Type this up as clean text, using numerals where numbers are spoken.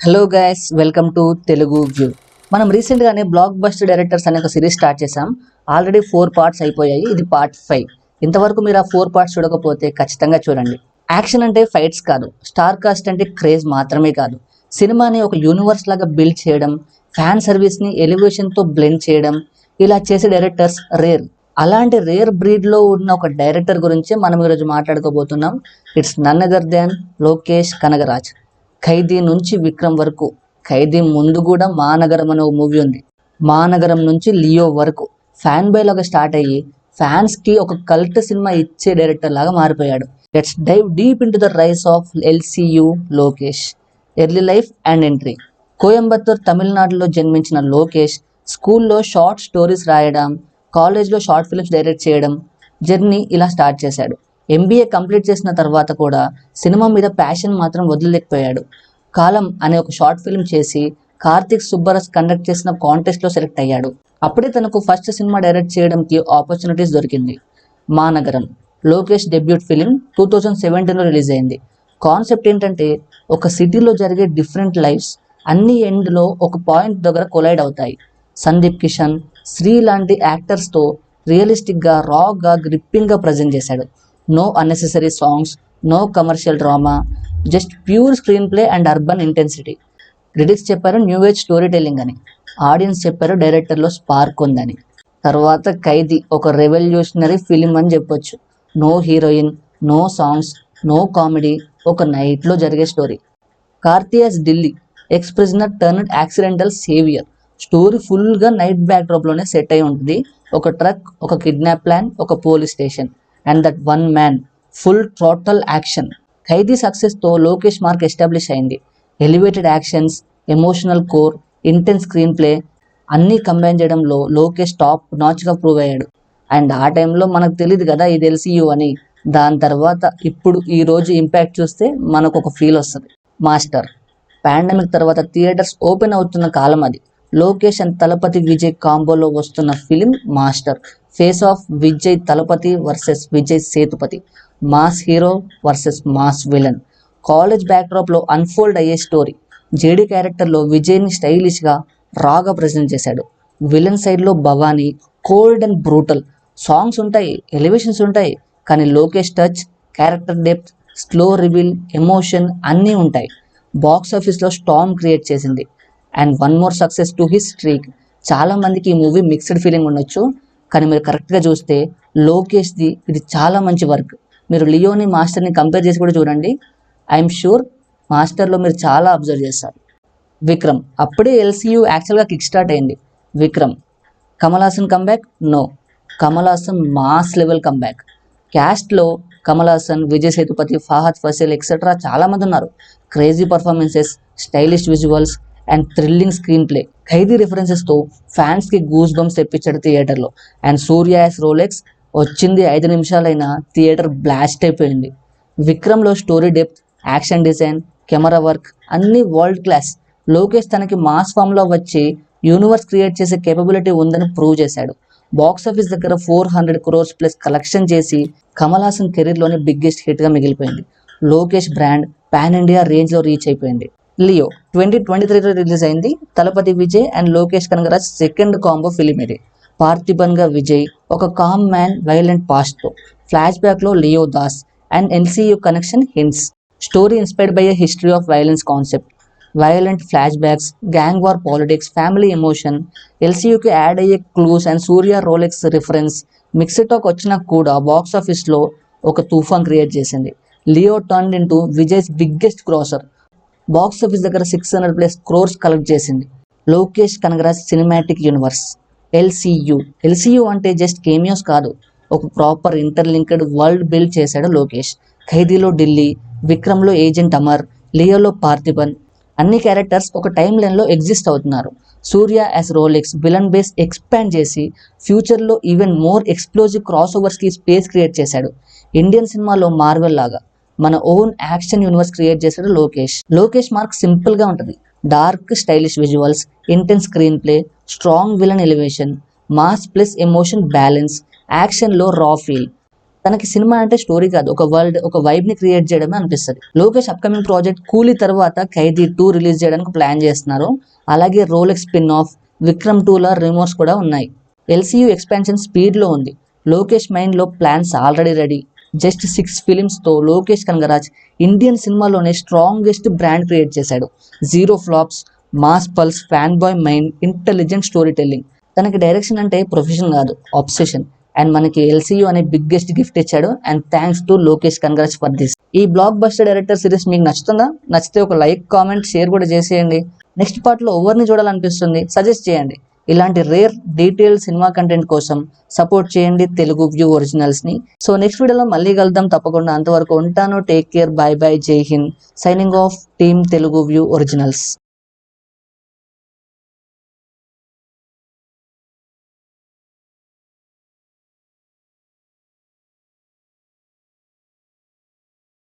Hello guys, welcome to Telugu view. మనం రీసెంట్గానే block buster directors అనే ఒక సిరీస్ స్టార్ట్ చేసాం. ఆల్రెడీ 4 పార్ట్స్ అయిపోయాయి. ఇది పార్ట్ 5. ఇంతవరకు మీరు ఆ 4 పార్ట్స్ చూడకపోతే ఖచ్చితంగా చూడండి. యాక్షన్ అంటే ఫైట్స్ కాదు, స్టార్ కాస్ట్ అంటే క్రేజ్ మాత్రమే కాదు, సినిమాని ఒక యూనివర్స్ లాగా బిల్డ్ చేయడం, ఫ్యాన్ సర్వీస్ని ఎలివేషన్తో బ్లెండ్ చేయడం, ఇలా చేసే డైరెక్టర్స్ రేర్. అలాంటి రేర్ బ్రీడ్లో ఉన్న ఒక డైరెక్టర్ గురించి మనం ఈరోజు మాట్లాడుకోబోతున్నాం. It's none other than Lokesh Kanagaraj. Kaithi నుంచి విక్రమ్ వరకు, ఖైదీ ముందు కూడా మానగరం అనే ఒక మూవీ ఉంది. మానగరం నుంచి లియో వరకు ఫ్యాన్ బాయ్ లాగా స్టార్ట్ అయ్యి ఫ్యాన్స్కి ఒక కల్ట్ సినిమా ఇచ్చే డైరెక్టర్ లాగా మారిపోయాడు. Let's dive deep into the rise of LCU Lokesh. Early life and entry. Coimbatore, తమిళనాడులో జన్మించిన లోకేష్ స్కూల్లో షార్ట్ స్టోరీస్ రాయడం, కాలేజ్లో షార్ట్ ఫిల్మ్స్ డైరెక్ట్ చేయడం, జర్నీ ఇలా స్టార్ట్ చేశాడు. ఎంబీఏ కంప్లీట్ చేసిన తర్వాత కూడా సినిమా మీద ప్యాషన్ మాత్రం వదిలేకపోయాడు. కాలం అనే ఒక షార్ట్ ఫిల్మ్ చేసి కార్తిక్ సుబ్బరస్ కండక్ట్ చేసిన కాంటెస్ట్లో సెలెక్ట్ అయ్యాడు. అప్పుడే తనకు ఫస్ట్ సినిమా డైరెక్ట్ చేయడానికి ఆపర్చునిటీస్ దొరికింది. Maanagaram Lokesh debut film 2017లో release అయింది. కాన్సెప్ట్ ఏంటంటే, ఒక సిటీలో జరిగే డిఫరెంట్ లైఫ్స్ అన్ని ఎండ్లో ఒక పాయింట్ దగ్గర కొలైడ్ అవుతాయి. సందీప్ కిషన్, శ్రీ లాంటి యాక్టర్స్తో రియలిస్టిక్గా, రాగా, గ్రిప్పింగ్గా ప్రజెంట్ చేశాడు. No unnecessary songs, no commercial drama, just pure screenplay and urban intensity. Critics చెప్పారు న్యూ ఏజ్ స్టోరీ టెల్లింగ్ అని, ఆడియన్స్ చెప్పారు డైరెక్టర్లో స్పార్క్ ఉందని. తర్వాత ఖైదీ ఒక రెవల్యూషనరీ ఫిలిం అని చెప్పొచ్చు. No heroine, no songs, no comedy, ఒక నైట్లో జరిగే story. Karthi as Dilli, ex prisoner turned accidental saviour. Story ఫుల్గా నైట్ బ్యాక్డ్రాప్లోనే సెట్ అయి ఉంటుంది. ఒక ట్రక్, ఒక కిడ్నాప్ ప్లాన్, ఒక police station, and that one man, full total action. Kaithi సక్సెస్తో లోకేష్ మార్క్ ఎస్టాబ్లిష్ అయింది. Elevated actions, emotional core, intense screen play అన్నీ కంబైన్ చేయడంలో లోకేష్ టాప్ నాచ్గా ప్రూవ్ అయ్యాడు. అండ్ ఆ టైంలో మనకు తెలియదు కదా ఇది ఎల్సీయూ అని. దాని తర్వాత ఇప్పుడు ఈ రోజు ఇంపాక్ట్ చూస్తే మనకు ఒక ఫీల్ వస్తుంది. మాస్టర్. పాండమిక్ తర్వాత థియేటర్స్ ఓపెన్ అవుతున్న కాలం అది. లోకేష్ అండ్ తలపతి విజయ్ కాంబోలో వస్తున్న film Master. Face off Vijay Thalapathy versus Vijay Sethupathi. Mass hero versus mass villain. College బ్యాక్డ్రాప్లో అన్ఫోల్డ్ అయ్యే స్టోరీ. జేడీ క్యారెక్టర్లో విజయ్ని స్టైలిష్గా, రాగా ప్రజెంట్ చేశాడు. విలన్ సైడ్లో Bhavani, cold and brutal. Songs ఉంటాయి, ఎలివేషన్స్ ఉంటాయి, కానీ Lokesh touch, character depth, slow reveal, emotion అన్నీ ఉంటాయి. బాక్స్ ఆఫీస్లో స్టార్మ్ క్రియేట్ చేసింది. And one more success to his streak. చాలామందికి ఈ మూవీ మిక్స్డ్ ఫీలింగ్ ఉండొచ్చు, కానీ మీరు కరెక్ట్గా చూస్తే లోకేష్ది ఇది చాలా మంచి వర్క్. మీరు లియోని, మాస్టర్ని కంపేర్ చేసి కూడా చూడండి. ఐఎమ్ షూర్ మాస్టర్లో మీరు చాలా అబ్జర్వ్ చేస్తారు. విక్రమ్. అప్పుడే ఎల్సీయూ యాక్చువల్గా కిక్ స్టార్ట్ అయింది. Vikram. Kamal Haasan comeback? No. Kamal Haasan mass level comeback. క్యాస్ట్లో కమల్ హాసన్, విజయ్ సేతుపతి, ఫహద్ ఫసల్ ఎక్సెట్రా చాలామంది ఉన్నారు. Crazy performances, stylish visuals and thrilling screenplay. Kaithi రిఫరెన్సెస్తో ఫ్యాన్స్కి గూస్ బంప్స్ తెప్పించాడు థియేటర్లో. అండ్ సూర్య యాస్ రోలెక్స్ వచ్చింది 5 నిమిషాలైనా థియేటర్ బ్లాస్ట్ అయిపోయింది. విక్రమ్లో story depth, action design, camera work అన్నీ వరల్డ్ క్లాస్. లోకేష్ తనకి మాస్ ఫామ్లో వచ్చి యూనివర్స్ క్రియేట్ చేసే కేపబిలిటీ ఉందని ప్రూవ్ చేశాడు. బాక్స్ ఆఫీస్ దగ్గర 400 crores ప్లస్ కలెక్షన్ చేసి కమల్ హాసన్ కెరీర్లోనే బిగ్గెస్ట్ హిట్గా మిగిలిపోయింది. లోకేష్ బ్రాండ్ పాన్ ఇండియా రేంజ్లో రీచ్ అయిపోయింది. లియో 2023లో రిలీజ్ అయింది. Thalapathy Vijay and Lokesh Kanagaraj second combo film ఇది. పార్థిబన్గా విజయ్ ఒక కామ్ మ్యాన్ వైలెంట్ పాస్ట్తో, ఫ్లాష్ బ్యాక్లో Leo Das and LCU connection hints. Story inspired by a history of violence concept. Violent flashbacks, gang war politics, family emotion. ఎల్సీయూకి add అయ్యే clues and Surya Rolex reference mixed talk వచ్చినా కూడా box ఆఫీస్లో ఒక తుఫాన్ create చేసింది. Leo turned into Vijay's biggest grosser. Box office దగ్గర 600+ crores collect చేసింది. Lokesh Kanagaraj cinematic universe. LCU అంటే జస్ట్ కేమియోస్ కాదు, ఒక ప్రాపర్ ఇంటర్లింక్డ్ వరల్డ్ బిల్డ్ చేశాడు లోకేష్. ఖైదీలో ఢిల్లీ, విక్రమ్లో ఏజెంట్ అమర్, లియోలో పార్థిబన్. అన్ని క్యారెక్టర్స్ ఒక టైం లైన్లో ఎగ్జిస్ట్ అవుతున్నారు. Surya as Rolex villain base expand చేసి ఫ్యూచర్లో ఈవెన్ మోర్ ఎక్స్ప్లోజివ్ క్రాస్ ఓవర్స్కి స్పేస్ క్రియేట్ చేశాడు. ఇండియన్ సినిమాలో మార్వెల్ లాగా మన ఓన్ యాక్షన్ యూనివర్స్ క్రియేట్ చేశాడు లోకేష్. లోకేష్ మార్క్ సింపుల్గా ఉంటుంది. Dark stylish visuals, intense screen play, strong villain elevation, mass plus emotion balance, యాక్షన్లో రా ఫీల్. తనకి సినిమా అంటే స్టోరీ కాదు, ఒక వరల్డ్, ఒక వైబ్ ని క్రియేట్ చేయడమే అనిపిస్తుంది. లోకేష్ అప్కమింగ్ ప్రాజెక్ట్ కూలీ తర్వాత ఖైదీ 2 రిలీజ్ చేయడానికి ప్లాన్ చేస్తున్నారు. అలాగే రోలెక్స్ స్పిన్ ఆఫ్, విక్రమ్ 2 ల రిమోర్స్ కూడా ఉన్నాయి. ఎల్సీయూ ఎక్స్పాన్షన్ స్పీడ్ లో ఉంది. లోకేష్ మైండ్ లో plans already ready. Just 6 films తో లోకేష్ కనగరాజ్ ఇండియన్ సినిమాలోనే స్ట్రాంగెస్ట్ బ్రాండ్ క్రియేట్ చేశాడు. 0 flops, mass pulse, fan boy mind, intelligent storytelling. తనకి డైరెక్షన్ అంటే ప్రొఫెషన్ కాదు, ఆబ్సెషన్. అండ్ మనకి ఎల్సీయూ అనే బిగ్గెస్ట్ గిఫ్ట్ ఇచ్చాడు. And thanks to Lokesh Kanagaraj for this. ఈ బ్లాక్ బస్టర్ డైరెక్టర్ సిరీస్ మీకు నచ్చుతుందా? నచ్చితే ఒక లైక్, కామెంట్, షేర్ కూడా చేసేయండి. నెక్స్ట్ పార్ట్ లో ఎవరిని చూడాలనిపిస్తుంది సజెస్ట్ చేయండి. ఇలాంటి రేర్ డీటెయిల్ సినిమా కంటెంట్ కోసం సపోర్ట్ చేయండి తెలుగు వ్యూ ఒరిజినల్స్ ని. సో నెక్స్ట్ వీడియోలో మళ్ళీ కలుద్దాం తప్పకుండా. అంతవరకు ఉంటాను. టేక్ కేర్, బై బై, జై Hind. Signing off, team Telugu view originals.